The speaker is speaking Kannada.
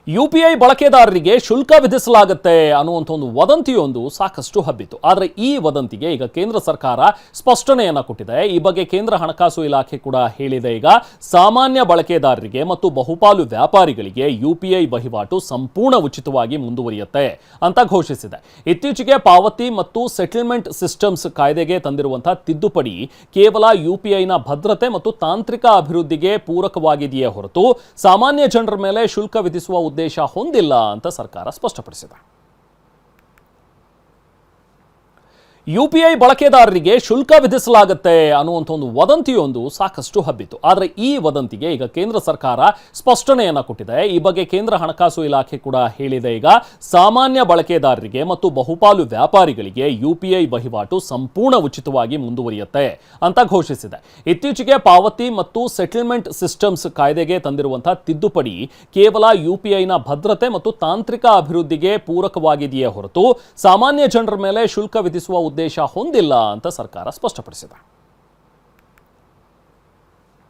ಯುಪಿಐ ಬಳಕೆದಾರರಿಗೆ ಶುಲ್ಕ ವಿಧಿಸಲಾಗುತ್ತೆ ಅನ್ನುವಂಥ ಒಂದು ವದಂತಿಯೊಂದು ಸಾಕಷ್ಟು ಹಬ್ಬಿತು. ಆದರೆ ಈ ವದಂತಿಗೆ ಈಗ ಕೇಂದ್ರ ಸರ್ಕಾರ ಸ್ಪಷ್ಟನೆಯನ್ನ ಕೊಟ್ಟಿದೆ. ಈ ಬಗ್ಗೆ ಕೇಂದ್ರ ಹಣಕಾಸು ಇಲಾಖೆ ಕೂಡ ಹೇಳಿದೆ. ಈಗ ಸಾಮಾನ್ಯ ಬಳಕೆದಾರರಿಗೆ ಮತ್ತು ಬಹುಪಾಲು ವ್ಯಾಪಾರಿಗಳಿಗೆ ಯುಪಿಐ ವಹಿವಾಟು ಸಂಪೂರ್ಣ ಉಚಿತವಾಗಿ ಮುಂದುವರಿಯುತ್ತೆ ಅಂತ ಘೋಷಿಸಿದೆ. ಇತ್ತೀಚೆಗೆ ಪಾವತಿ ಮತ್ತು ಸೆಟಲ್ಮೆಂಟ್ ಸಿಸ್ಟಮ್ಸ್ ಕಾಯ್ದೆಗೆ ತಂದಿರುವಂತಹ ತಿದ್ದುಪಡಿ ಕೇವಲ ಯುಪಿಐನ ಭದ್ರತೆ ಮತ್ತು ತಾಂತ್ರಿಕ ಅಭಿವೃದ್ಧಿಗೆ ಪೂರಕವಾಗಿದೆಯೇ ಹೊರತು ಸಾಮಾನ್ಯ ಜನರ ಮೇಲೆ ಶುಲ್ಕ ವಿಧಿಸುವ ಉದ್ದೇಶ ಹೊಂದಿಲ್ಲ ಅಂತ ಸರ್ಕಾರ ಸ್ಪಷ್ಟಪಡಿಸಿದೆ. ಯುಪಿಐ ಬಳಕೆದಾರರಿಗೆ ಶುಲ್ಕ ವಿಧಿಸಲಾಗುತ್ತೆ ಅನ್ನುವಂಥ ಒಂದು ವದಂತಿಯೊಂದು ಸಾಕಷ್ಟು ಹಬ್ಬಿತು. ಆದರೆ ಈ ವದಂತಿಗೆ ಈಗ ಕೇಂದ್ರ ಸರ್ಕಾರ ಸ್ಪಷ್ಟನೆಯನ್ನ ಕೊಟ್ಟಿದೆ. ಈ ಬಗ್ಗೆ ಕೇಂದ್ರ ಹಣಕಾಸು ಇಲಾಖೆ ಕೂಡ ಹೇಳಿದೆ. ಈಗ ಸಾಮಾನ್ಯ ಬಳಕೆದಾರರಿಗೆ ಮತ್ತು ಬಹುಪಾಲು ವ್ಯಾಪಾರಿಗಳಿಗೆ ಯುಪಿಐ ವಹಿವಾಟು ಸಂಪೂರ್ಣ ಉಚಿತವಾಗಿ ಮುಂದುವರಿಯುತ್ತೆ ಅಂತ ಘೋಷಿಸಿದೆ. ಇತ್ತೀಚೆಗೆ ಪಾವತಿ ಮತ್ತು ಸೆಟಲ್ಮೆಂಟ್ ಸಿಸ್ಟಮ್ಸ್ ಕಾಯ್ದೆಗೆ ತಂದಿರುವಂತಹ ತಿದ್ದುಪಡಿ ಕೇವಲ ಯುಪಿಐನ ಭದ್ರತೆ ಮತ್ತು ತಾಂತ್ರಿಕ ಅಭಿವೃದ್ಧಿಗೆ ಪೂರಕವಾಗಿದೆಯೇ ಹೊರತು ಸಾಮಾನ್ಯ ಜನರ ಮೇಲೆ ಶುಲ್ಕ ವಿಧಿಸುವ ಉದ್ದೇಶ ಹೊಂದಿಲ್ಲ ಅಂತ ಸರ್ಕಾರ ಸ್ಪಷ್ಟಪಡಿಸಿದೆ.